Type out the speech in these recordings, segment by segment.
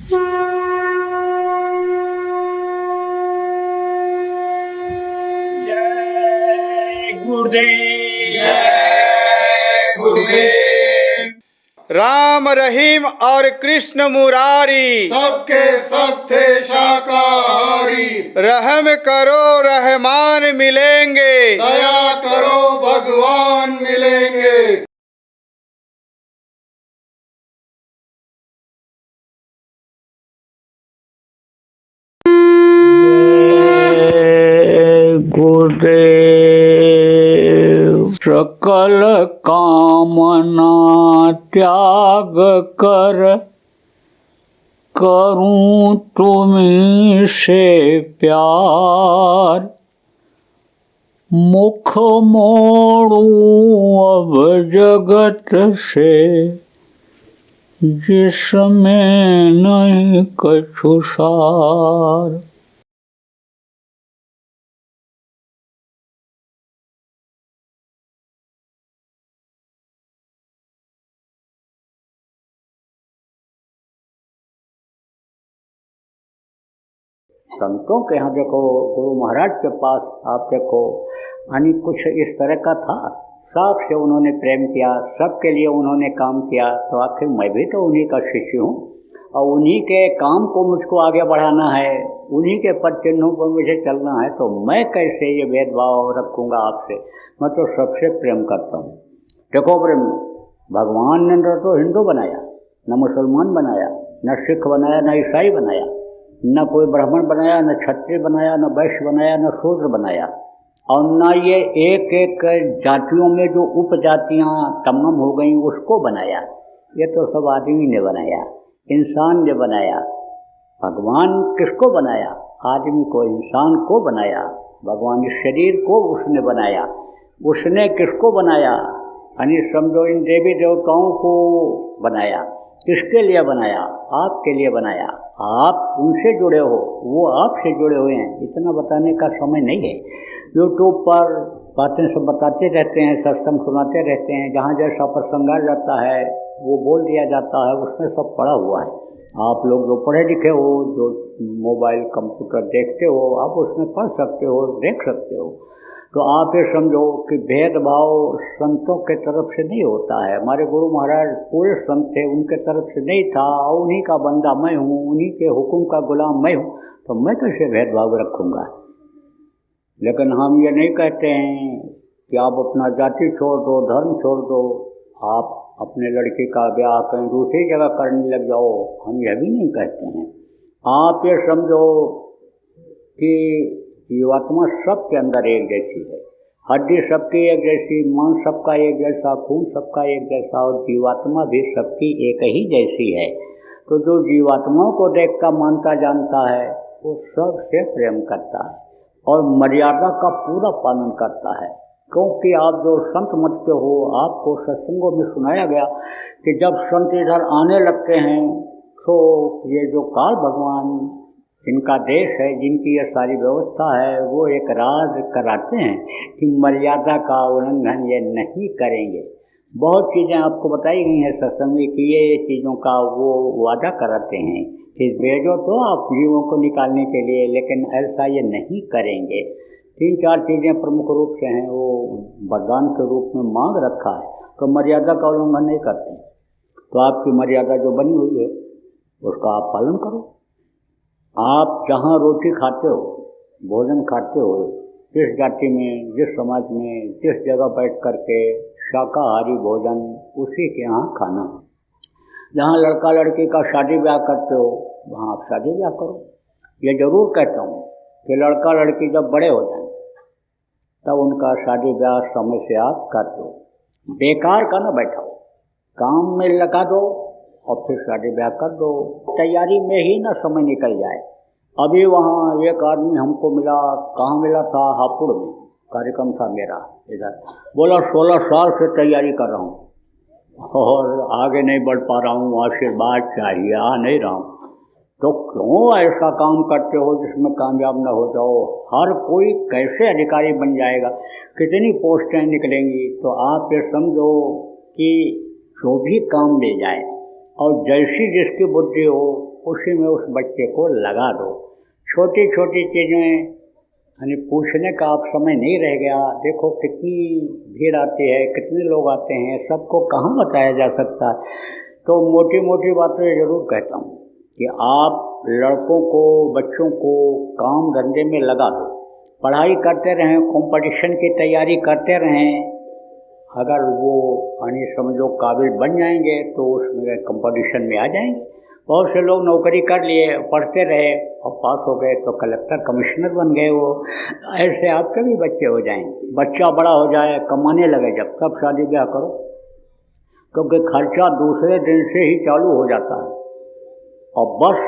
जय गुरुदेव। जय गुरुदेव। राम रहीम और कृष्ण मुरारी सबके सब थे शाकाहारी। रहम करो रहमान मिलेंगे, दया करो भगवान मिलेंगे। गुरुदेव। सकल कामना त्याग कर करूं तुम्हीं से प्यार, मुख मोड़ूं अब जगत से जिसमें नहीं कछु सार। संतों के यहाँ देखो, गुरु महाराज के पास आप देखो, यानी कुछ इस तरह का था। सबसे उन्होंने प्रेम किया, सबके लिए उन्होंने काम किया। तो आखिर मैं भी तो उन्हीं का शिष्य हूँ और उन्हीं के काम को मुझको आगे बढ़ाना है, उन्हीं के पद चिन्हों पर मुझे चलना है। तो मैं कैसे ये भेदभाव रखूँगा आपसे? मैं तो सबसे प्रेम करता हूँ। देखो प्रेम, भगवान ने तो हिंदू बनाया, न मुसलमान बनाया, न सिख बनाया, न ईसाई बनाया, न कोई ब्राह्मण बनाया, न क्षत्रिय बनाया, न वैश्य बनाया, न शूद्र बनाया, और न ये एक एक जातियों में जो उपजातियाँ तमाम हो गई उसको बनाया। ये तो सब आदमी ने बनाया, इंसान ने बनाया। भगवान किसको बनाया? आदमी को, इंसान को बनाया। भगवान इस शरीर को उसने बनाया। उसने किसको बनाया? यानी समझो इन देवी देवताओं को बनाया। किसके लिए बनाया? आपके लिए बनाया। आप उनसे जुड़े हो, वो आपसे जुड़े हुए हैं। इतना बताने का समय नहीं है। यूट्यूब पर बातें सब बताते रहते हैं, सत्संग सुनाते रहते हैं, जहाँ जैसा प्रसंग आ जाता है वो बोल दिया जाता है, उसमें सब पड़ा हुआ है। आप लोग जो पढ़े लिखे हो, जो मोबाइल कंप्यूटर देखते हो, आप उसमें पढ़ सकते हो, देख सकते हो। तो आप ये समझो कि भेदभाव संतों के तरफ से नहीं होता है। हमारे गुरु महाराज पूरे संत थे, उनके तरफ से नहीं था। उन्हीं का बंदा मैं हूँ, उन्हीं के हुक्म का गुलाम मैं हूँ, तो मैं कैसे भेदभाव रखूँगा? लेकिन हम ये नहीं कहते हैं कि आप अपना जाति छोड़ दो, धर्म छोड़ दो, आप अपने लड़के का ब्याह कहीं दूसरी जगह करने लग जाओ। हम यह भी नहीं कहते हैं। आप ये समझो कि जीवात्मा सबके अंदर एक जैसी है। हड्डी सबकी एक जैसी, मन सबका एक जैसा, खून सबका एक जैसा, और जीवात्मा भी सबकी एक ही जैसी है। तो जो जीवात्माओं को देखता मानता जानता है वो सबसे प्रेम करता है और मर्यादा का पूरा पालन करता है। क्योंकि आप जो संत मत के हो, आपको सत्संगों में सुनाया गया कि जब संत इधर आने लगते हैं तो ये जो काल भगवान जिनका देश है, जिनकी ये सारी व्यवस्था है, वो एक राज कराते हैं कि मर्यादा का उल्लंघन ये नहीं करेंगे। बहुत चीज़ें आपको बताई गई हैं सत्संग में कि ये चीज़ों का वो वादा कराते हैं कि भेजो तो आप जीवों को निकालने के लिए, लेकिन ऐसा ये नहीं करेंगे। 3-4 चीज़ें प्रमुख रूप से हैं, वो वरदान के रूप में मांग रखा है। तो मर्यादा का उल्लंघन नहीं करते। तो आपकी मर्यादा जो बनी हुई है उसका आप पालन करो। आप जहाँ रोटी खाते हो, भोजन खाते हो, जिस जाति में, जिस समाज में, जिस जगह बैठ करके शाकाहारी भोजन उसी के यहाँ खाना। जहाँ लड़का लड़की का शादी ब्याह करते हो वहाँ आप शादी ब्याह करो। ये जरूर कहता हूँ कि लड़का लड़की जब बड़े हो जाएं तब उनका शादी ब्याह समय से आप कर दो। बेकार का ना बैठाओ, काम में लगा दो और फिर शादी ब्याह कर दो। तैयारी में ही ना समय निकल जाए। अभी वहाँ एक आदमी हमको मिला, कहाँ मिला था? हापुड़ में कार्यक्रम था मेरा इधर। बोला 16 साल से तैयारी कर रहा हूँ और आगे नहीं बढ़ पा रहा हूँ, आशीर्वाद चाहिए, आ नहीं रहा हूँ। तो क्यों ऐसा काम करते हो जिसमें कामयाब न हो जाओ? हर कोई कैसे अधिकारी बन जाएगा? कितनी पोस्टें निकलेंगी? तो आप ये समझो कि जो भी काम ले जाए और जैसी जिसकी बुद्धि हो उसी में उस बच्चे को लगा दो। छोटी छोटी चीज़ें यानी पूछने का अब समय नहीं रह गया। देखो कितनी भीड़ आती है, कितने लोग आते हैं, सबको कहाँ बताया जा सकता है। तो मोटी मोटी बातें ज़रूर कहता हूँ कि आप लड़कों को, बच्चों को काम धंधे में लगा दो, पढ़ाई करते रहें, कंपटीशन की तैयारी करते रहें। अगर वो यानी समझो काबिल बन जाएंगे तो उसमें कंपटीशन में आ जाएंगे। बहुत से लोग नौकरी कर लिए, पढ़ते रहे और पास हो गए तो कलेक्टर कमिश्नर बन गए। वो ऐसे आपके भी बच्चे हो जाएंगे। बच्चा बड़ा हो जाए, कमाने लगे, जब तब शादी ब्याह करो, क्योंकि खर्चा दूसरे दिन से ही चालू हो जाता है और बस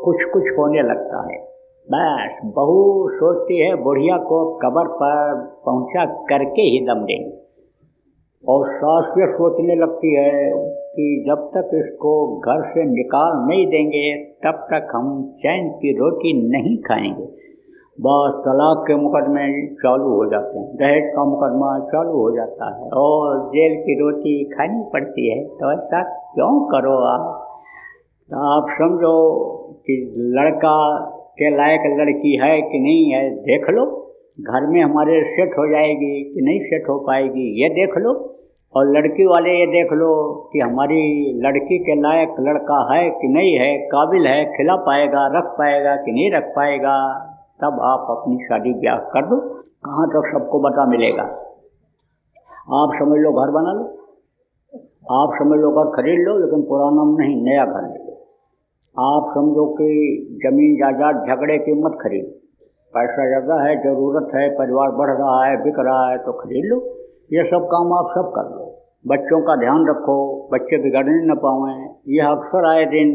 कुछ कुछ होने लगता है। बस बहू सोचती है बुढ़िया को कब्र पर पहुंचा करके ही दम देंगे, और सास ये सोचने लगती है कि जब तक इसको घर से निकाल नहीं देंगे तब तक हम चैन की रोटी नहीं खाएंगे। बस तलाक के मुकदमे चालू हो जाते हैं, दहेज का मुकदमा चालू हो जाता है और जेल की रोटी खानी पड़ती है। तो ऐसा क्यों करो आप? तो आप समझो कि लड़का के लायक लड़की है कि नहीं है, देख लो। घर में हमारे सेट हो जाएगी कि नहीं सेट हो पाएगी, ये देख लो। और लड़की वाले ये देख लो कि हमारी लड़की के लायक लड़का है कि नहीं है, काबिल है, खिला पाएगा, रख पाएगा कि नहीं रख पाएगा। तब आप अपनी शादी ब्याह कर दो। कहाँ तक सबको बता मिलेगा। आप समझ लो घर बना लो, आप समझ लो घर खरीद लो, लेकिन पुराना नहीं, नया घर ले लो। आप समझो कि जमीन जायदाद झगड़े की मत खरीदो। पैसा ज़्यादा है, ज़रूरत है, परिवार बढ़ रहा है, बिक रहा है, तो खरीद लो। ये सब काम आप सब कर लो। बच्चों का ध्यान रखो, बच्चे बिगड़ने न पाएँ। यह अक्सर आए दिन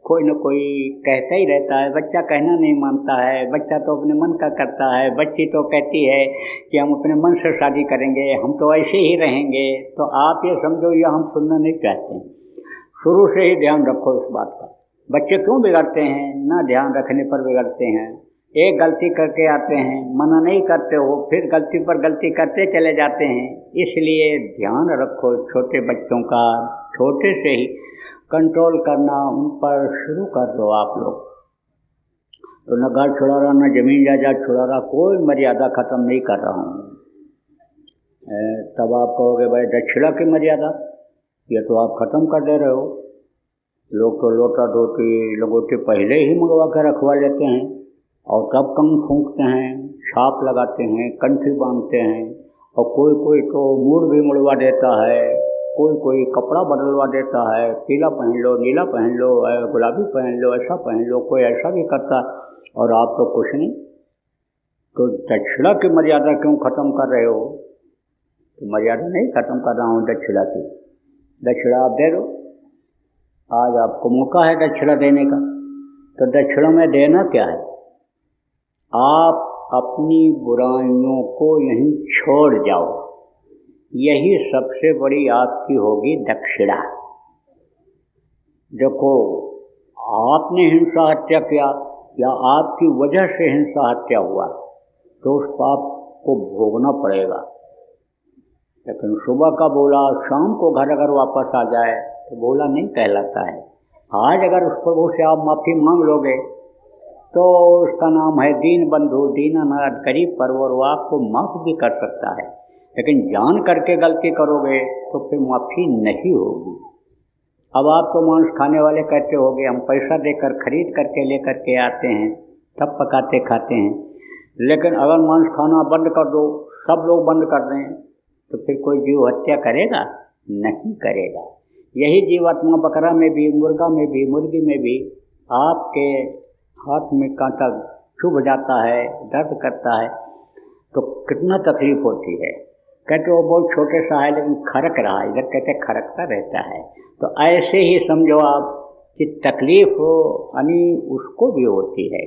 कोई न कोई कहता ही रहता है, बच्चा कहना नहीं मानता है, बच्चा तो अपने मन का करता है, बच्ची तो कहती है कि हम अपने मन से शादी करेंगे, हम तो ऐसे ही रहेंगे। तो आप ये समझो ये हम सुनना नहीं चाहते हैं। शुरू से ही ध्यान रखो इस बात का। बच्चे क्यों बिगड़ते हैं? ना ध्यान रखने पर बिगड़ते हैं। एक गलती करके आते हैं, मना नहीं करते हो, फिर गलती पर गलती करते चले जाते हैं। इसलिए ध्यान रखो छोटे बच्चों का, छोटे से ही कंट्रोल करना उन पर शुरू कर दो आप लोग। तो न घर छुड़ा रहा, न जमीन जायदाद छुड़ा रहा, कोई मर्यादा ख़त्म नहीं कर रहा हूँ। तब आप कहोगे भाई दक्षिणा की मर्यादा ये तो आप ख़त्म कर दे रहे हो। लोग तो लोटा धोती लंगोटी पहले ही मंगवा कर रखवा लेते हैं और तब कंग फूंकते हैं, छाप लगाते हैं, कंठी बांधते हैं, और कोई कोई तो मूड भी मुड़वा देता है, कोई कोई कपड़ा बदलवा देता है, पीला पहन लो, नीला पहन लो, गुलाबी पहन लो, ऐसा पहन लो, कोई ऐसा भी करता है। और आप तो कुछ नहीं। तो दक्षिणा की मर्यादा क्यों ख़त्म कर रहे हो? तो मर्यादा नहीं ख़त्म कर रहा हूँ दक्षिणा की। दक्षिणा आप दे दो, आज आपको मौका है दक्षिणा देने का। तो दक्षिणा में देना क्या है? आप अपनी बुराइयों को यहीं छोड़ जाओ, यही सबसे बड़ी आपकी होगी दक्षिणा। देखो, आपने हिंसा हत्या किया या आपकी वजह से हिंसा हत्या हुआ तो उस पाप को भोगना पड़ेगा। लेकिन सुबह का बोला शाम को घर अगर वापस आ जाए तो बोला नहीं कहलाता है। आज अगर उस प्रभु से आप माफ़ी मांग लोगे तो उसका नाम है दीन बंधु, दीनानाथ, गरीब परवर, वो आपको माफ़ भी कर सकता है। लेकिन जान करके गलती करोगे तो फिर माफ़ी नहीं होगी। अब आप तो मांस खाने वाले कहते होगे हम पैसा देकर खरीद करके लेकर के आते हैं तब पकाते खाते हैं, लेकिन अगर मांस खाना बंद कर दो, सब लोग बंद कर दें, तो फिर कोई जीव हत्या करेगा? नहीं करेगा। यही जीवात्मा बकरा में भी, मुर्गा में भी, मुर्गी में भी आपके हाथ में कांटा चुभ जाता है, दर्द करता है, तो कितना तकलीफ होती है। कहते वो बहुत छोटे सा है लेकिन खरक रहा है, इधर कहते खरकता रहता है। तो ऐसे ही समझो आप कि तकलीफ हो यानी उसको भी होती है।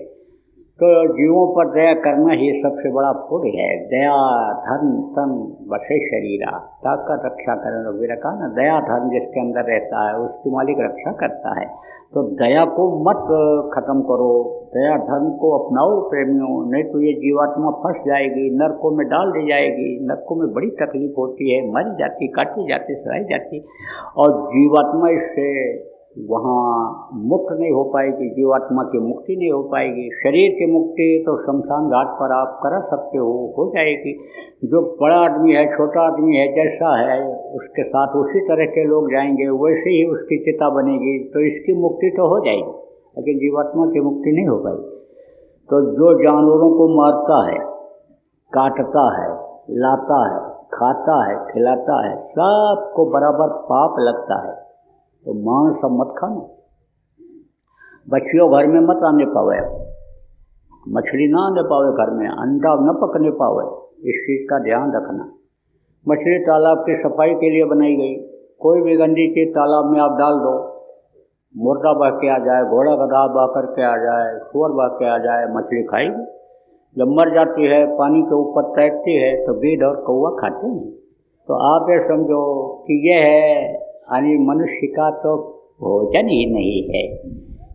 तो जीवों पर दया करना ही सबसे बड़ा पुण्य है। दया धर्म तन बसे शरीरा, ताकत रक्षा करना विरका न। दया धर्म जिसके अंदर रहता है उसकी मालिक रक्षा करता है। तो दया को मत ख़त्म करो, दया धर्म को अपनाओ प्रेमियों, नहीं तो ये जीवात्मा फंस जाएगी, नरकों में डाल दी जाएगी। नरकों में बड़ी तकलीफ होती है, मरी जाती, काटी जाती, सराई जाती, और जीवात्मा इससे वहाँ मुक्त नहीं हो पाएगी, जीवात्मा की मुक्ति नहीं हो पाएगी। शरीर की मुक्ति तो शमशान घाट पर आप करा सकते हो जाएगी। जो बड़ा आदमी है, छोटा आदमी है, जैसा है उसके साथ उसी तरह के लोग जाएंगे, वैसे ही उसकी चिता बनेगी, तो इसकी मुक्ति तो हो जाएगी, लेकिन जीवात्मा की मुक्ति नहीं हो पाएगी। तो जो जानवरों को मारता है, काटता है, लाता है, खाता है, खिलाता है, सबको बराबर पाप लगता है। तो मांस सब मत खाना। बच्चियों घर में मत आने पावे, मछली ना आने पावे घर में, अंडा न पकने पावे, इस चीज़ का ध्यान रखना। मछली तालाब की सफाई के लिए बनाई गई। कोई भी गंदी चीज़ तालाब में आप डाल दो, मुर्दा बह के आ जाए, घोड़ा गधा बह करके आ जाए, सुअर बह के आ जाए, मछली खाएगी। जब मर जाती है, पानी के ऊपर तैरती है, तो गीदड़ और कौवा खाते हैं। तो आप ये समझो कि यह है यानी मनुष्य का तो भोजन ही नहीं है,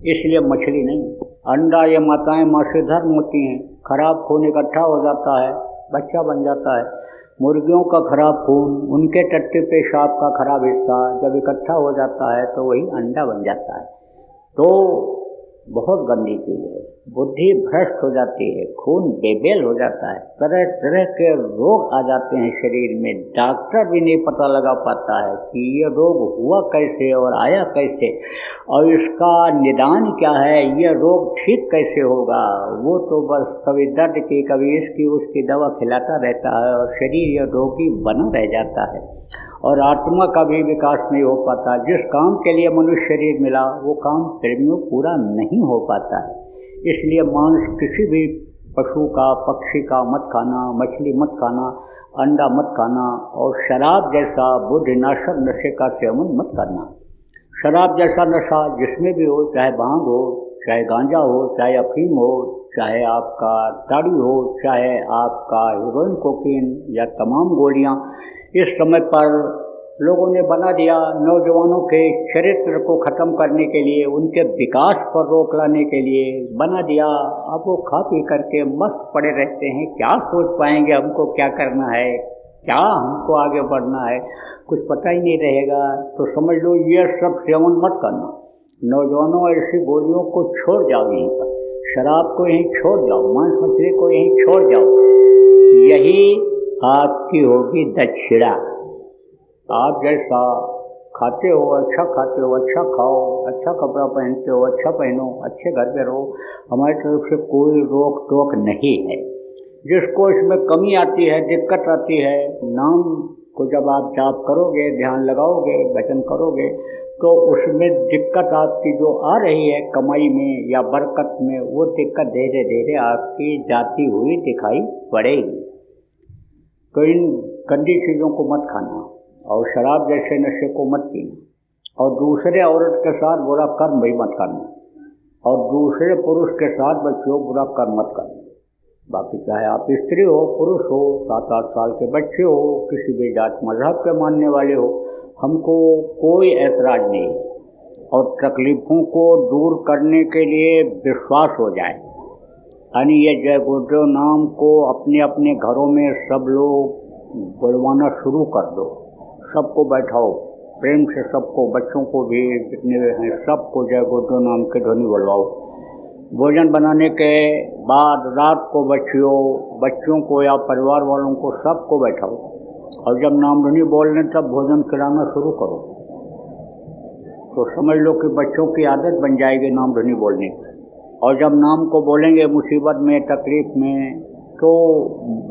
इसलिए मछली नहीं। अंडा ये माताएं मांसधर्म होती हैं, खराब खून इकट्ठा हो जाता है, बच्चा बन जाता है। मुर्गियों का खराब खून, उनके टट्टे पेशाब का खराब हिस्सा जब इकट्ठा हो जाता है तो वही अंडा बन जाता है। तो बहुत गंदी चीज़ है, बुद्धि भ्रष्ट हो जाती है, खून बेबेल हो जाता है, तरह तरह के रोग आ जाते हैं शरीर में। डॉक्टर भी नहीं पता लगा पाता है कि ये रोग हुआ कैसे और आया कैसे और इसका निदान क्या है, ये रोग ठीक कैसे होगा। वो तो बस कभी दर्द की, कभी इसकी उसकी दवा खिलाता रहता है और शरीर ये रोगी बना रह जाता है और आत्मा का भी विकास नहीं हो पाता। जिस काम के लिए मनुष्य शरीर मिला वो काम फिर भी पूरा नहीं हो पाता है। इसलिए मांस किसी भी पशु का, पक्षी का मत खाना, मछली मत खाना, अंडा मत खाना और शराब जैसा बुद्धिनाशक नशे का सेवन मत करना। शराब जैसा नशा जिसमें भी हो, चाहे भांग हो, चाहे गांजा हो, चाहे अफीम हो, चाहे आपका ताड़ी हो, चाहे आपका हीरोइन, कोकीन या तमाम गोलियां, इस समय पर लोगों ने बना दिया नौजवानों के चरित्र को ख़त्म करने के लिए, उनके विकास पर रोक लाने के लिए बना दिया। अब वो खा पी करके मस्त पड़े रहते हैं, क्या सोच पाएंगे हमको क्या करना है, क्या हमको आगे बढ़ना है, कुछ पता ही नहीं रहेगा। तो समझ लो ये सब सेवन मत करना। नौजवानों ऐसी गोलियों को छोड़ जाओ, यहीं पर शराब को यहीं छोड़ जाओ, मांस मछली को यहीं छोड़ जाओ, यही आपकी होगी दक्षिणा। आप जैसा खाते हो, अच्छा खाते हो, अच्छा खाओ, अच्छा कपड़ा पहनते हो, अच्छा पहनो, अच्छे घर पे रहो, हमारी तरफ से कोई रोक टोक नहीं है। जिसको इसमें कमी आती है, दिक्कत आती है, नाम को जब आप जाप करोगे, ध्यान लगाओगे, भजन करोगे, तो उसमें दिक्कत आपकी जो आ रही है कमाई में या बरकत में, वो दिक्कत धीरे धीरे आपकी जाती हुई दिखाई पड़ेगी। तो इन गंदी चीज़ों को मत खाना और शराब जैसे नशे को मत पीना और दूसरे औरत के साथ बुरा कर्म भी मत करना और दूसरे पुरुष के साथ बच्चों बुरा कर्म मत करना। बाकी चाहे आप स्त्री हो, पुरुष हो, 7-8 साल के बच्चे हो, किसी भी जात मजहब के मानने वाले हो, हमको कोई ऐतराज़ नहीं है। और तकलीफ़ों को दूर करने के लिए विश्वास हो जाए, यानी ये जय गुरुदेव नाम को अपने अपने घरों में सब लोग बुलवाना शुरू कर दो, सबको बैठाओ प्रेम से, सबको, बच्चों को भी जितने हैं सबको जय गुरुदेव नाम के ध्वनि बुलवाओ। भोजन बनाने के बाद रात को बच्चों को या परिवार वालों को सबको बैठाओ और जब नाम ध्वनि बोलने तब भोजन खिलाना शुरू करो। तो समझ लो कि बच्चों की आदत बन जाएगी नाम ध्वनि बोलने की, और जब नाम को बोलेंगे मुसीबत में, तकलीफ में, तो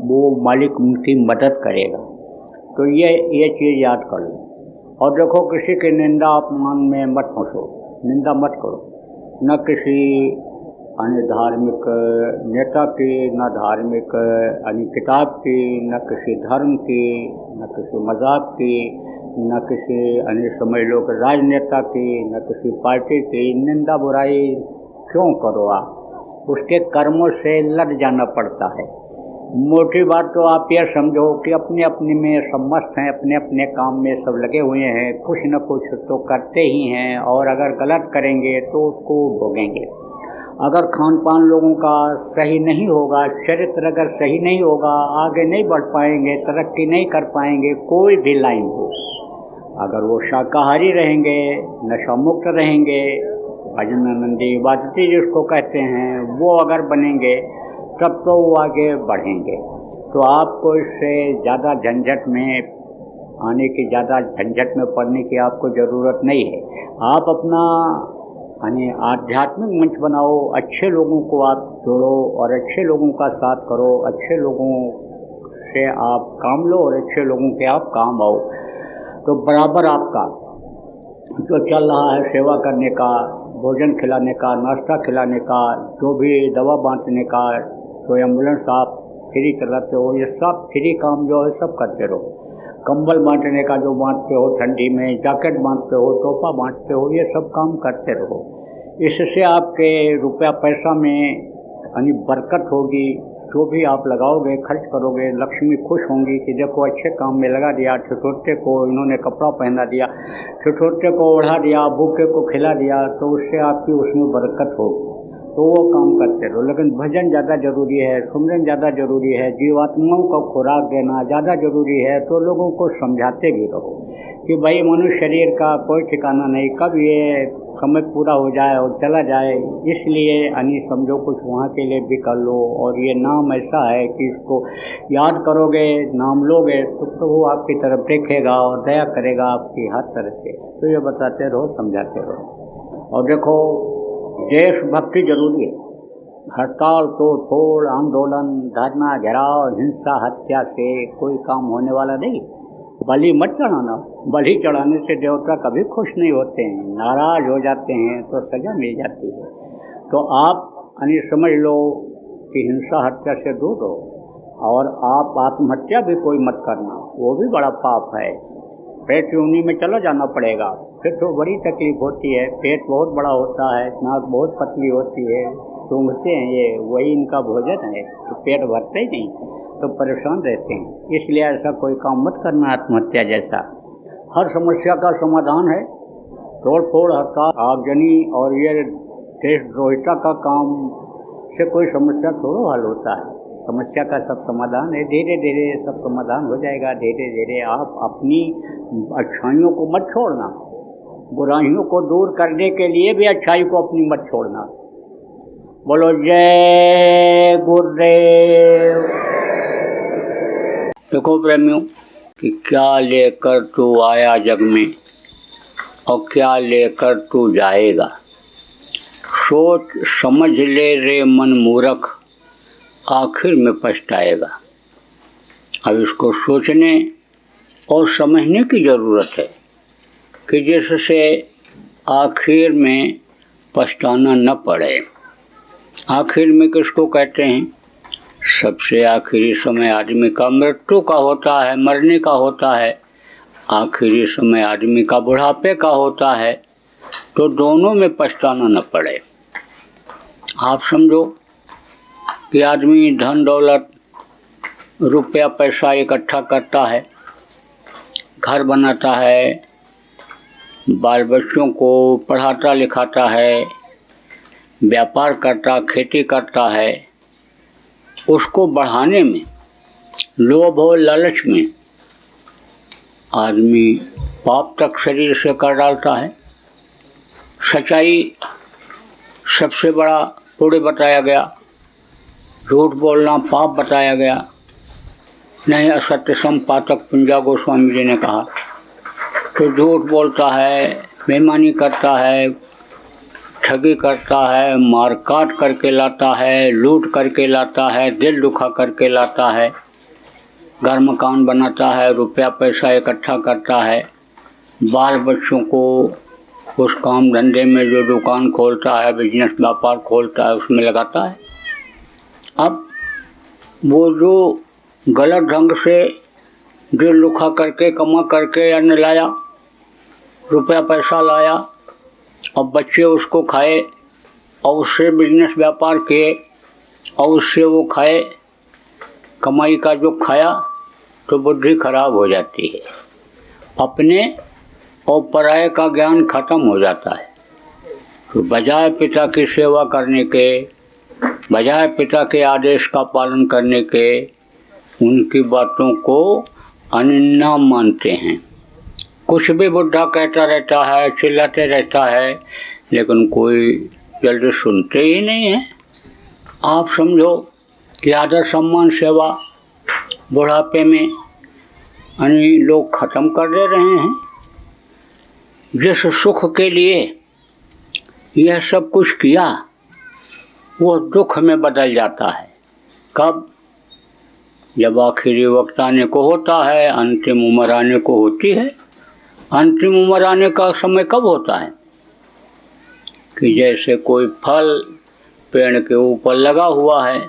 वो मालिक उनकी मदद करेगा। तो ये चीज़ याद कर लो। और देखो, किसी की निंदा अपमान में मत फंसो, निंदा मत करो, न किसी अन्य धार्मिक नेता की, न धार्मिक अन्य किताब की, न किसी धर्म की, न किसी मज़हब की, न किसी अन्य समझ लो राजनेता की, न किसी पार्टी की निंदा बुराई क्यों करो। आप उसके कर्मों से लड़ जाना पड़ता है। मोटी बात तो आप ये समझो कि अपने अपने में सब मस्त हैं, अपने अपने काम में सब लगे हुए हैं, कुछ न कुछ तो करते ही हैं, और अगर गलत करेंगे तो उसको भोगेंगे। अगर खान पान लोगों का सही नहीं होगा, चरित्र अगर सही नहीं होगा, आगे नहीं बढ़ पाएंगे, तरक्की नहीं कर पाएंगे, कोई भी लाइन हो। अगर वो शाकाहारी रहेंगे, नशा मुक्त रहेंगे, भजनानंदी इबादती जिसको कहते हैं वो अगर बनेंगे तब तो वो आगे बढ़ेंगे। तो आपको इससे ज़्यादा झंझट में आने की, ज़्यादा झंझट में पड़ने की आपको ज़रूरत नहीं है। आप अपना यानी आध्यात्मिक मंच बनाओ, अच्छे लोगों को आप जोड़ो और अच्छे लोगों का साथ करो, अच्छे लोगों से आप काम लो और अच्छे लोगों के आप काम आओ। तो बराबर आपका जो चल रहा है सेवा करने का, भोजन खिलाने का, नाश्ता खिलाने का, जो भी दवा बांटने का, तो एम्बुलेंस आप फ्री चलाते हो, ये सब फ्री काम जो है सब करते रहो। कंबल बांटने का जो बांटते हो ठंडी में, जैकेट बांटते हो, टोपा बांटते हो, ये सब काम करते रहो। इससे आपके रुपया पैसा में यानी बरकत होगी। जो भी आप लगाओगे, खर्च करोगे, लक्ष्मी खुश होंगी कि देखो अच्छे काम में लगा दिया, छोटे को इन्होंने कपड़ा पहना दिया, छोटे को ओढ़ा दिया, भूखे को खिला दिया, तो उससे आपकी उसमें बरकत होगी। तो वो काम करते रहो। लेकिन भजन ज़्यादा ज़रूरी है, सुमरन ज़्यादा ज़रूरी है, जीवात्माओं को खुराक देना ज़्यादा ज़रूरी है। तो लोगों को समझाते भी रहो कि भाई मनुष्य शरीर का कोई ठिकाना नहीं, कब ये समय पूरा हो जाए और चला जाए, इसलिए यानी समझो कुछ वहाँ के लिए भी कर लो। और ये नाम ऐसा है कि इसको याद करोगे, नाम लोगे तो वो आपकी तरफ देखेगा और दया करेगा आपकी हर तरह से। तो ये बताते रहो, समझाते रहो। और देखो देशभक्ति जरूरी है। हड़ताल, तोड़ फोड़, आंदोलन, धरना, घेराव, हिंसा, हत्या से कोई काम होने वाला नहीं। बलि मत चढ़ाना। बलि चढ़ाने से देवता कभी खुश नहीं होते हैं, नाराज हो जाते हैं, तो सजा मिल जाती है। तो आप यानी समझ लो कि हिंसा हत्या से दूर रहो। और आप आत्महत्या भी कोई मत करना, वो भी बड़ा पाप है। पेट यूनी में चला जाना पड़ेगा, फिर तो बड़ी तकलीफ होती है। पेट बहुत बड़ा होता है, नाक बहुत पतली होती है, सूंघते हैं, ये वही इनका भोजन है, तो पेट भरते ही नहीं, तो परेशान रहते हैं। इसलिए ऐसा कोई काम मत करना आत्महत्या जैसा। हर समस्या का समाधान है। तोड़ फोड़, हड़ताल, आगजनी और ये देशद्रोहिता का काम से कोई समस्या थोड़ा हल होता है। समस्या का सब समाधान है, धीरे धीरे सब समाधान हो जाएगा। धीरे धीरे आप अपनी अच्छाइयों को मत छोड़ना, बुराइयों को दूर करने के लिए भी अच्छाई को अपनी मत छोड़ना। बोलो जय गुरुदेव। देखो प्रेमियों कि क्या लेकर तू आया जग में और क्या लेकर तू जाएगा। सोच समझ ले रे मन मूर्ख, आखिर में पछताएगा। अब इसको सोचने और समझने की ज़रूरत है कि जिससे आखिर में पछताना न पड़े। आखिर में किसको कहते हैं? सबसे आखिरी समय आदमी का मृत्यु का होता है, मरने का होता है। आखिरी समय आदमी का बुढ़ापे का होता है। तो दोनों में पछताना न पड़े। आप समझो कि आदमी धन दौलत, रुपया पैसा इकट्ठा करता है, घर बनाता है, बाल बच्चों को पढ़ाता लिखाता है, व्यापार करता, खेती करता है। उसको बढ़ाने में, लोभ और लालच में आदमी पाप तक शरीर से कर डालता है। सच्चाई सबसे बड़ा पुण्य बताया गया, झूठ बोलना पाप बताया गया। नहीं असत्य संपातक पुंजा गोस्वामी जी ने कहा। तो झूठ बोलता है, बेईमानी करता है, ठगी करता है, मारकाट करके लाता है, लूट करके लाता है, दिल दुखा करके लाता है, घर मकान बनाता है, रुपया पैसा इकट्ठा करता है, बाल बच्चों को उस काम धंधे में जो दुकान खोलता है, बिजनेस व्यापार खोलता है, उसमें लगाता है। अब वो जो गलत ढंग से दिल दुखा करके कमा करके अन्न लाया, रुपया पैसा लाया, और बच्चे उसको खाए और उससे बिजनेस व्यापार किए और उससे वो खाए, कमाई का जो खाया, तो बुद्धि खराब हो जाती है। अपने और पराये का ज्ञान खत्म हो जाता है। तो बजाय पिता की सेवा करने के, बजाय पिता के आदेश का पालन करने के, उनकी बातों को अनन्या मानते हैं। कुछ भी बुढ़ा कहता रहता है, चिल्लाते रहता है, लेकिन कोई जल्दी सुनते ही नहीं है। आप समझो कि आदर सम्मान सेवा बुढ़ापे में यानी लोग ख़त्म कर दे रहे हैं। जिस सुख के लिए यह सब कुछ किया वो दुख में बदल जाता है। कब? जब आखिरी वक्त आने को होता है, अंतिम उम्र आने को होती है। अंतिम उम्र आने का समय कब होता है कि जैसे कोई फल पेड़ के ऊपर लगा हुआ है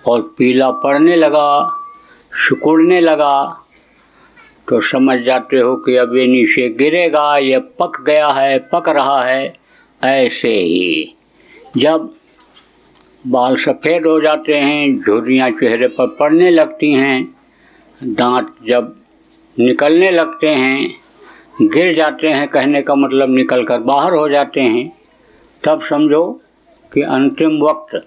और पीला पड़ने लगा, सिकुड़ने लगा, तो समझ जाते हो कि अब ये नीचे गिरेगा, ये पक गया है, पक रहा है। ऐसे ही जब बाल सफ़ेद हो जाते हैं, झुर्रियाँ चेहरे पर पड़ने लगती हैं, दांत जब निकलने लगते हैं, गिर जाते हैं, कहने का मतलब निकल कर बाहर हो जाते हैं, तब समझो कि अंतिम वक्त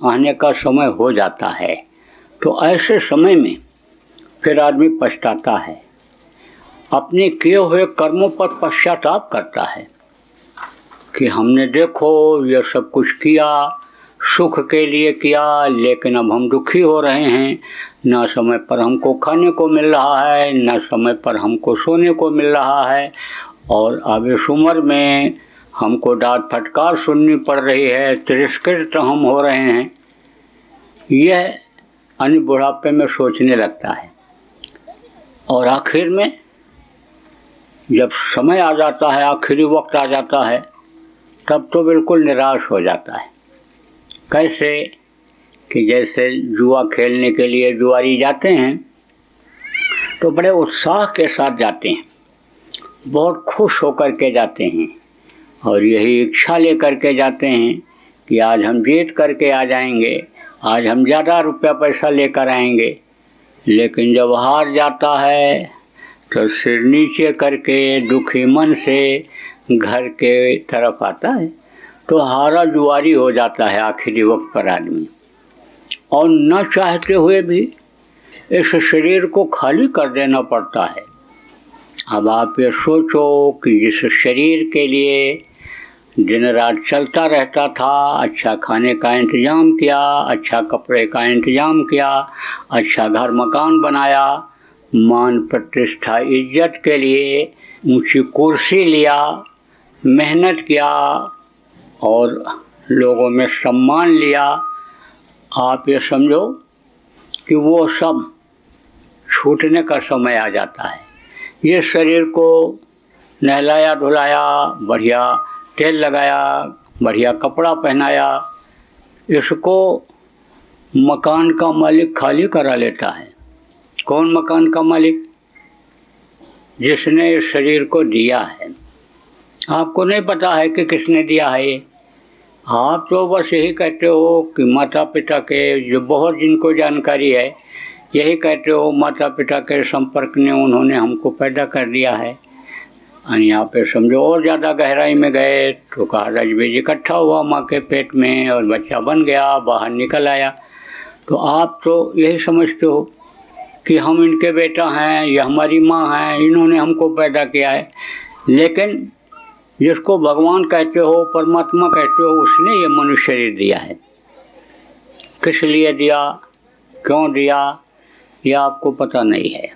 आने का समय हो जाता है। तो ऐसे समय में फिर आदमी पछताता है, अपने किए हुए कर्मों पर पश्चाताप करता है कि हमने देखो ये सब कुछ किया, सुख के लिए किया, लेकिन अब हम दुखी हो रहे हैं। ना समय पर हमको खाने को मिल रहा है, ना समय पर हमको सोने को मिल रहा है, और अब इस उम्र में हमको डांट फटकार सुननी पड़ रही है, तिरस्कृत हम हो रहे हैं। यह अन्य बुढ़ापे में सोचने लगता है, और आखिर में जब समय आ जाता है, आखिरी वक्त आ जाता है, तब तो बिल्कुल निराश हो जाता है। कैसे? कि जैसे जुआ खेलने के लिए जुआरी जाते हैं तो बड़े उत्साह के साथ जाते हैं, बहुत खुश होकर के जाते हैं, और यही इच्छा लेकर के जाते हैं कि आज हम जीत करके आ जाएंगे, आज हम ज़्यादा रुपया पैसा लेकर आएंगे। लेकिन जब हार जाता है तो सिर नीचे करके दुखी मन से घर के तरफ आता है। तो हारा जुआरी हो जाता है आखिरी वक्त पर आदमी, और न चाहते हुए भी इस शरीर को खाली कर देना पड़ता है। अब आप ये सोचो कि जिस शरीर के लिए दिन रात चलता रहता था, अच्छा खाने का इंतज़ाम किया, अच्छा कपड़े का इंतज़ाम किया, अच्छा घर मकान बनाया, मान प्रतिष्ठा इज्जत के लिए ऊंची कुर्सी लिया, मेहनत किया और लोगों में सम्मान लिया, आप ये समझो कि वो सब छूटने का समय आ जाता है। ये शरीर को नहलाया धुलाया, बढ़िया तेल लगाया, बढ़िया कपड़ा पहनाया, इसको मकान का मालिक खाली करा लेता है। कौन मकान का मालिक? जिसने इस शरीर को दिया है। आपको नहीं पता है कि किसने दिया है ये। आप तो बस यही कहते हो कि माता पिता के, जो बहुत जिनको जानकारी है, यही कहते हो माता पिता के संपर्क ने उन्होंने हमको पैदा कर दिया है। और यहाँ पे समझो और ज़्यादा गहराई में गए तो कहा रजबीज इकट्ठा हुआ माँ के पेट में और बच्चा बन गया, बाहर निकल आया। तो आप तो यही समझते हो कि हम इनके बेटा हैं, ये हमारी माँ हैं, इन्होंने हमको पैदा किया है। लेकिन जिसको भगवान कहते हो, परमात्मा कहते हो, उसने ये मनुष्य शरीर दिया है। किस लिए दिया, क्यों दिया, ये आपको पता नहीं है,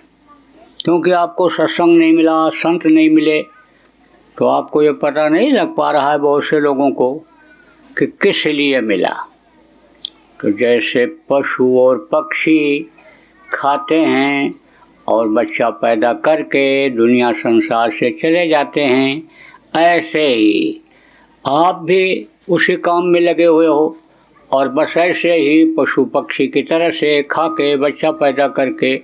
क्योंकि आपको सत्संग नहीं मिला, संत नहीं मिले, तो आपको ये पता नहीं लग पा रहा है बहुत से लोगों को कि किस लिए मिला। तो जैसे पशु और पक्षी खाते हैं और बच्चा पैदा करके दुनिया संसार से चले जाते हैं, ऐसे ही आप भी उसी काम में लगे हुए हो, और बस ऐसे ही पशु पक्षी की तरह से खा के बच्चा पैदा करके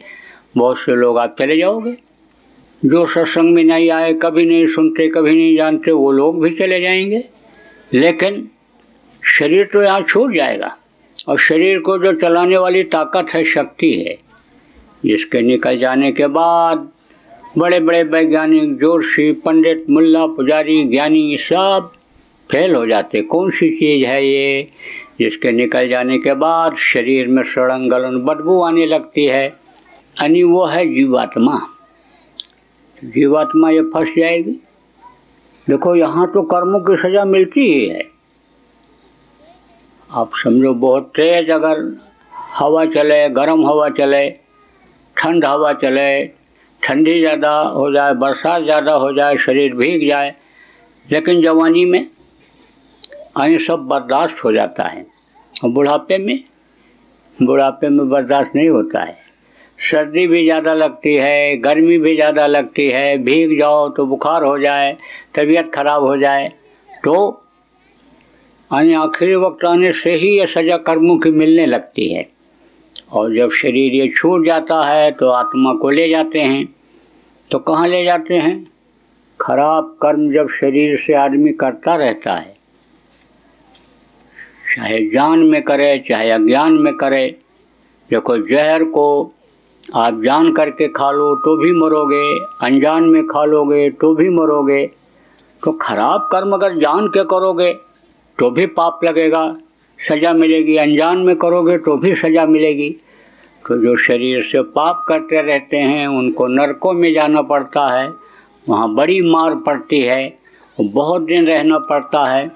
बहुत से लोग आप चले जाओगे। जो सत्संग में नहीं आए, कभी नहीं सुनते, कभी नहीं जानते, वो लोग भी चले जाएंगे। लेकिन शरीर तो यहाँ छूट जाएगा, और शरीर को जो चलाने वाली ताकत है, शक्ति है, जिसके निकल जाने के बाद बड़े बड़े वैज्ञानिक, जोशी, पंडित, मुल्ला, पुजारी, ज्ञानी सब फेल हो जाते। कौन सी चीज़ है ये जिसके निकल जाने के बाद शरीर में सड़न गलन बदबू आने लगती है? यानी वो है जीवात्मा। तो जीवात्मा ये फंस जाएगी। देखो यहाँ तो कर्मों की सजा मिलती ही है। आप समझो बहुत तेज अगर हवा चले, गर्म हवा चले, ठंड हवा चले, ठंडी ज़्यादा हो जाए, बरसात ज़्यादा हो जाए, शरीर भीग जाए, लेकिन जवानी में ये सब बर्दाश्त हो जाता है। और बुढ़ापे में बर्दाश्त नहीं होता है। सर्दी भी ज़्यादा लगती है, गर्मी भी ज़्यादा लगती है, भीग जाओ तो बुखार हो जाए, तबीयत खराब हो जाए, तो आखिरी वक्त आने से ही ये सज़ा कर्मों की मिलने लगती है। और जब शरीर ये छूट जाता है तो आत्मा को ले जाते हैं। तो कहाँ ले जाते हैं? खराब कर्म जब शरीर से आदमी करता रहता है, चाहे जान में करे चाहे अज्ञान में करे। देखो जहर को आप जान करके खा लो तो भी मरोगे, अनजान में खा लोगे तो भी मरोगे। तो खराब कर्म अगर जान के करोगे तो भी पाप लगेगा, सज़ा मिलेगी, अनजान में करोगे तो भी सज़ा मिलेगी। तो जो शरीर से पाप करते रहते हैं उनको नरकों में जाना पड़ता है, वहाँ बड़ी मार पड़ती है, बहुत दिन रहना पड़ता है।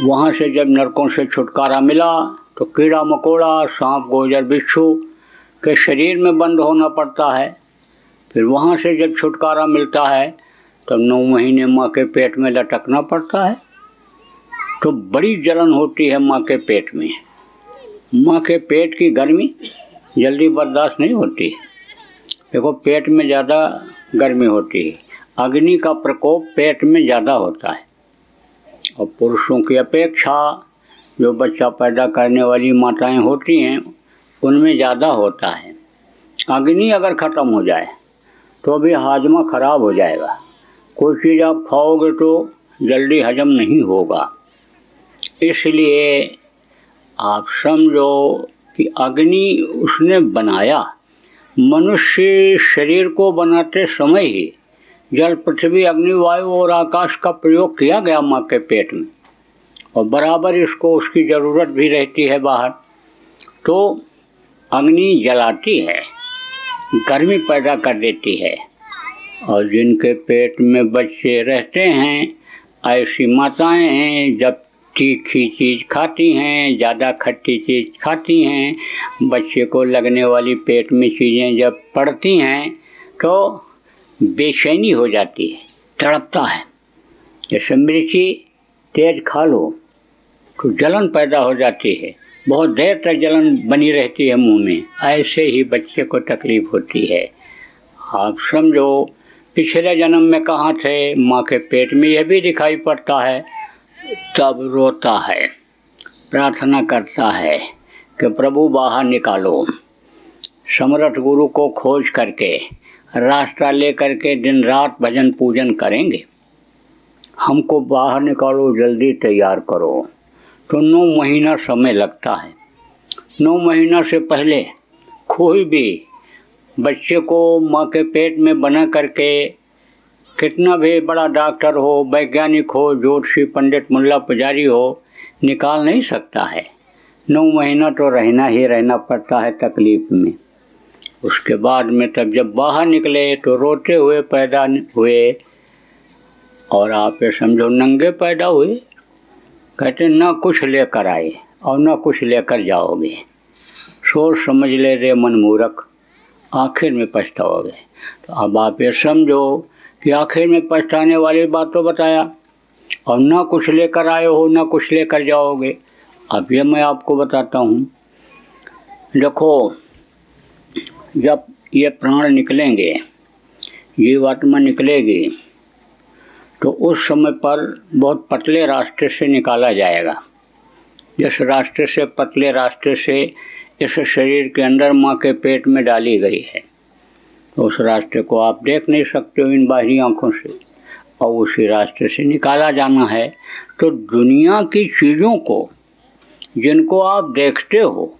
वहाँ से जब नरकों से छुटकारा मिला तो कीड़ा मकोड़ा, सांप गोजर बिच्छू के शरीर में बंद होना पड़ता है। फिर वहाँ से जब छुटकारा मिलता है तब 9 महीने माँ के पेट में लटकना पड़ता है। तो बड़ी जलन होती है माँ के पेट में। माँ के पेट की गर्मी जल्दी बर्दाश्त नहीं होती। देखो पेट में ज़्यादा गर्मी होती है, अग्नि का प्रकोप पेट में ज़्यादा होता है। और पुरुषों की अपेक्षा जो बच्चा पैदा करने वाली माताएं होती हैं उनमें ज़्यादा होता है। अग्नि अगर ख़त्म हो जाए तो भी हाजमा ख़राब हो जाएगा। कोई चीज़ आप खाओगे तो जल्दी हजम नहीं होगा। इसलिए आप समझो कि अग्नि उसने बनाया। मनुष्य शरीर को बनाते समय ही जल, पृथ्वी, अग्नि, वायु और आकाश का प्रयोग किया गया माँ के पेट में, और बराबर इसको उसकी ज़रूरत भी रहती है बाहर। तो अग्नि जलाती है, गर्मी पैदा कर देती है। और जिनके पेट में बच्चे रहते हैं ऐसी माताएं हैं, जब तीखी चीज़ खाती हैं, ज़्यादा खट्टी चीज़ खाती हैं, बच्चे को लगने वाली पेट में चीज़ें जब पड़ती हैं तो बेचैनी हो जाती है, तड़पता है। जैसे मिर्ची तेज खा लो तो जलन पैदा हो जाती है, बहुत देर तक जलन बनी रहती है मुंह में, ऐसे ही बच्चे को तकलीफ़ होती है। आप समझो पिछले जन्म में कहाँ थे, माँ के पेट में यह भी दिखाई पड़ता है। तब रोता है, प्रार्थना करता है कि प्रभु बाहर निकालो। समर्थ गुरु को खोज करके रास्ता ले करके दिन रात भजन पूजन करेंगे, हमको बाहर निकालो, जल्दी तैयार करो। तो 9 महीना समय लगता है। 9 महीना से पहले कोई भी बच्चे को माँ के पेट में बना करके कितना भी बड़ा डॉक्टर हो, वैज्ञानिक हो, ज्योतिषी, पंडित, मुल्ला, पुजारी हो, निकाल नहीं सकता है। 9 महीना तो रहना पड़ता है तकलीफ़ में। उसके बाद में तब जब बाहर निकले तो रोते हुए पैदा हुए, और आप ये समझो नंगे पैदा हुए। कहते ना कुछ लेकर आए और ना कुछ लेकर जाओगे, सोच समझ ले रे मन मूर्ख, आखिर में पछताओगे। तो अब आप ये समझो कि आखिर में पछताने वाली बात तो बताया, और ना कुछ लेकर आए हो ना कुछ लेकर जाओगे। अब ये मैं आपको बताता हूँ। देखो जब ये प्राण निकलेंगे, जीवात्मा निकलेगी, तो उस समय पर बहुत पतले रास्ते से निकाला जाएगा। जिस रास्ते से, पतले रास्ते से इस शरीर के अंदर माँ के पेट में डाली गई है, तो उस रास्ते को आप देख नहीं सकते हो इन बाहरी आँखों से, और उसी रास्ते से निकाला जाना है। तो दुनिया की चीज़ों को जिनको आप देखते हो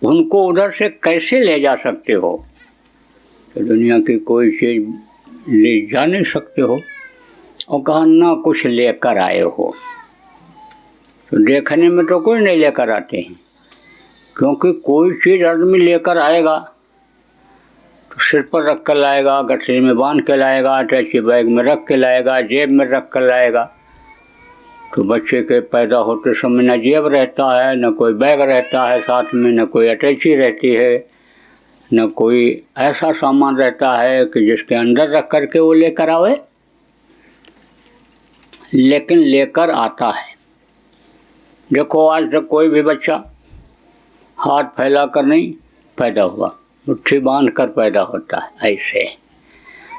उनको उधर से कैसे ले जा सकते हो? तो दुनिया की कोई चीज़ ले जा नहीं सकते हो। और कहा ना कुछ लेकर आए हो, तो देखने में तो कोई नहीं लेकर आते हैं, क्योंकि कोई चीज़ आदमी लेकर आएगा तो सिर पर रख कर लाएगा, गठरी में बांध के लाएगा, अटैची बैग में रख के लाएगा, जेब में रख कर लाएगा। तो बच्चे के पैदा होते समय न जेब रहता है, न कोई बैग रहता है साथ में, न कोई अटैची रहती है, न कोई ऐसा सामान रहता है कि जिसके अंदर रख कर के वो लेकर आवे, लेकिन लेकर आता है। देखो आज तक कोई भी बच्चा हाथ फैला कर नहीं पैदा हुआ, मुट्ठी बांध कर पैदा होता है। ऐसे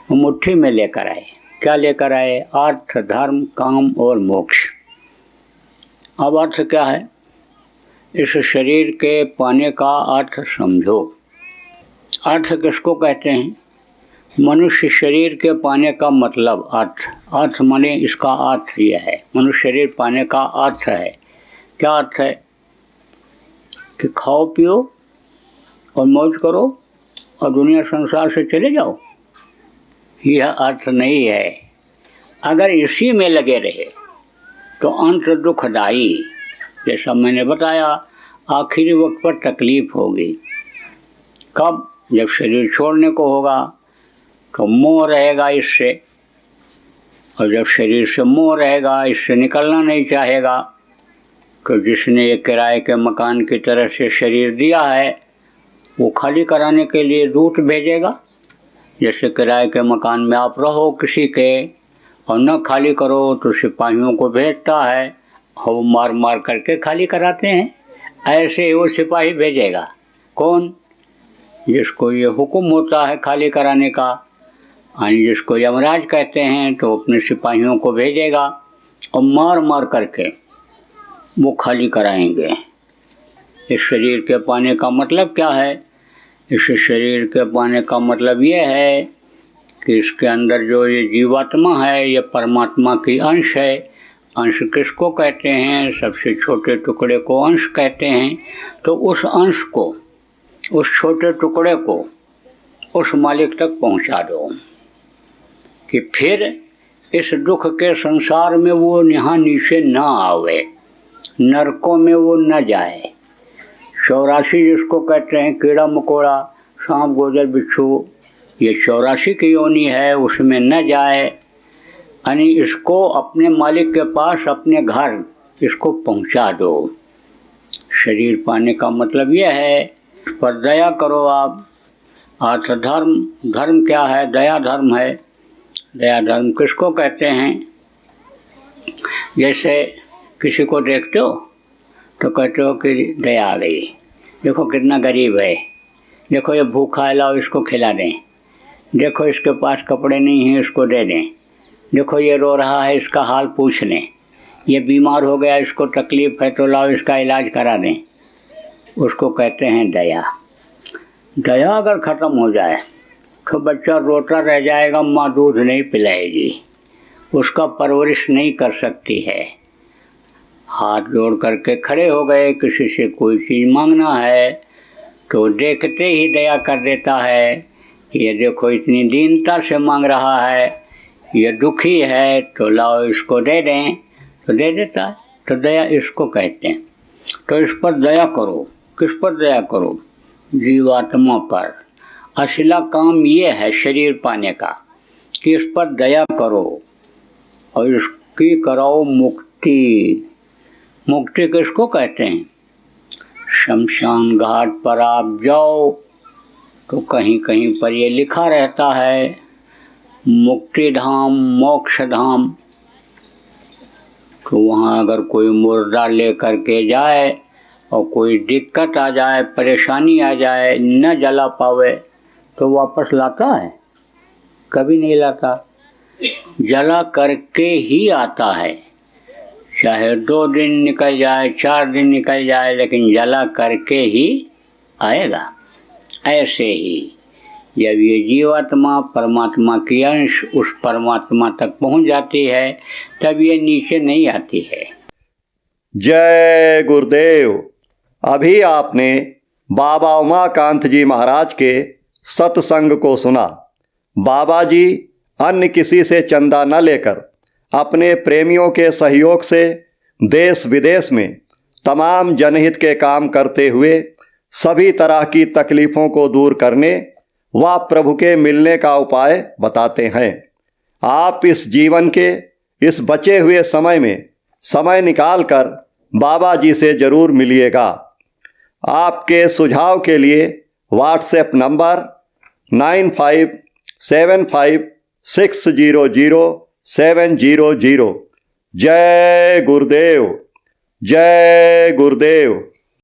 वो मुट्ठी में लेकर आए। क्या लेकर आए? अर्थ, धर्म, काम और मोक्ष। अब अर्थ क्या है? इस शरीर के पाने का अर्थ समझो। अर्थ किसको कहते हैं? मनुष्य शरीर के पाने का मतलब अर्थ। अर्थ माने इसका अर्थ यह है, मनुष्य शरीर पाने का अर्थ है। क्या अर्थ है? कि खाओ पियो और मौज करो और दुनिया संसार से चले जाओ, यह अर्थ नहीं है। अगर इसी में लगे रहे तो अंत दुखदाई। जैसा मैंने बताया, आखिरी वक्त पर तकलीफ होगी। कब? जब शरीर छोड़ने को होगा तो मोह रहेगा इससे, और जब शरीर से मोह रहेगा, इससे निकलना नहीं चाहेगा, तो जिसने ये किराए के मकान की तरह से शरीर दिया है वो खाली कराने के लिए दूत भेजेगा। जैसे किराए के मकान में आप रहो किसी के और न खाली करो तो सिपाहियों को भेजता है और वो मार मार करके खाली कराते हैं। ऐसे ही वो सिपाही भेजेगा। कौन? जिसको ये हुक्म होता है खाली कराने का, यानी जिसको यमराज कहते हैं, तो अपने सिपाहियों को भेजेगा और मार मार करके वो खाली कराएंगे। इस शरीर के पाने का मतलब क्या है? इस शरीर के पाने का मतलब ये है कि इसके अंदर जो ये जीवात्मा है, ये परमात्मा की अंश है। अंश किसको कहते हैं? सबसे छोटे टुकड़े को अंश कहते हैं। तो उस अंश को, उस छोटे टुकड़े को उस मालिक तक पहुंचा दो कि फिर इस दुख के संसार में वो यहाँ नीचे ना आवे, नरकों में वो न जाए। 84 जिसको कहते हैं, कीड़ा मकोड़ा, सांप गोजर बिच्छू, ये 84 की योनि है, उसमें न जाए। यानी इसको अपने मालिक के पास, अपने घर इसको पहुंचा दो। शरीर पाने का मतलब यह है, इस पर दया करो आप। अर्थ धर्म, धर्म क्या है? दया धर्म है। दया धर्म किसको कहते हैं? जैसे किसी को देखते हो तो कहते हो कि दया आ गई, देखो कितना गरीब है, देखो ये भूखा है, लाओ इसको खिला दें, देखो इसके पास कपड़े नहीं हैं, इसको दे दें, देखो ये रो रहा है, इसका हाल पूछ लें, ये बीमार हो गया, इसको तकलीफ़ है तो लाओ इसका इलाज करा दें। उसको कहते हैं दया। दया अगर ख़त्म हो जाए तो बच्चा रोता रह जाएगा, माँ दूध नहीं पिलाएगी, उसका परवरिश नहीं कर सकती है। हाथ जोड़ करके खड़े हो गए, किसी से कोई चीज़ मांगना है तो देखते ही दया कर देता है कि ये देखो इतनी दीनता से मांग रहा है, ये दुखी है, तो लाओ इसको दे दें, तो दे देता है। तो दया इसको कहते हैं। तो इस पर दया करो। किस पर दया करो? जीवात्मा पर। असला काम ये है शरीर पाने का कि इस पर दया करो और इसकी कराओ मुक्ति। मुक्ति किसको कहते हैं? शमशान घाट पर आप जाओ तो कहीं कहीं पर ये लिखा रहता है मुक्ति धाम, मोक्ष धाम। तो वहाँ अगर कोई मुर्दा ले करके जाए और कोई दिक्कत आ जाए, परेशानी आ जाए, न जला पावे तो वापस लाता है? कभी नहीं लाता। जला करके ही आता है, चाहे 2 दिन निकल जाए, 4 दिन निकल जाए, लेकिन जला करके ही आएगा। ऐसे ही जब ये जीवात्मा परमात्मा की अंश उस परमात्मा तक पहुंच जाती है तब ये नीचे नहीं आती है। जय गुरुदेव। अभी आपने बाबा उमाकांत जी महाराज के सत्संग को सुना। बाबा जी अन्य किसी से चंदा न लेकर अपने प्रेमियों के सहयोग से देश विदेश में तमाम जनहित के काम करते हुए सभी तरह की तकलीफ़ों को दूर करने वह प्रभु के मिलने का उपाय बताते हैं। आप इस जीवन के इस बचे हुए समय में समय निकालकर बाबा जी से जरूर मिलिएगा। आपके सुझाव के लिए व्हाट्सएप नंबर 9575600700। जय गुरुदेव, जय गुरुदेव।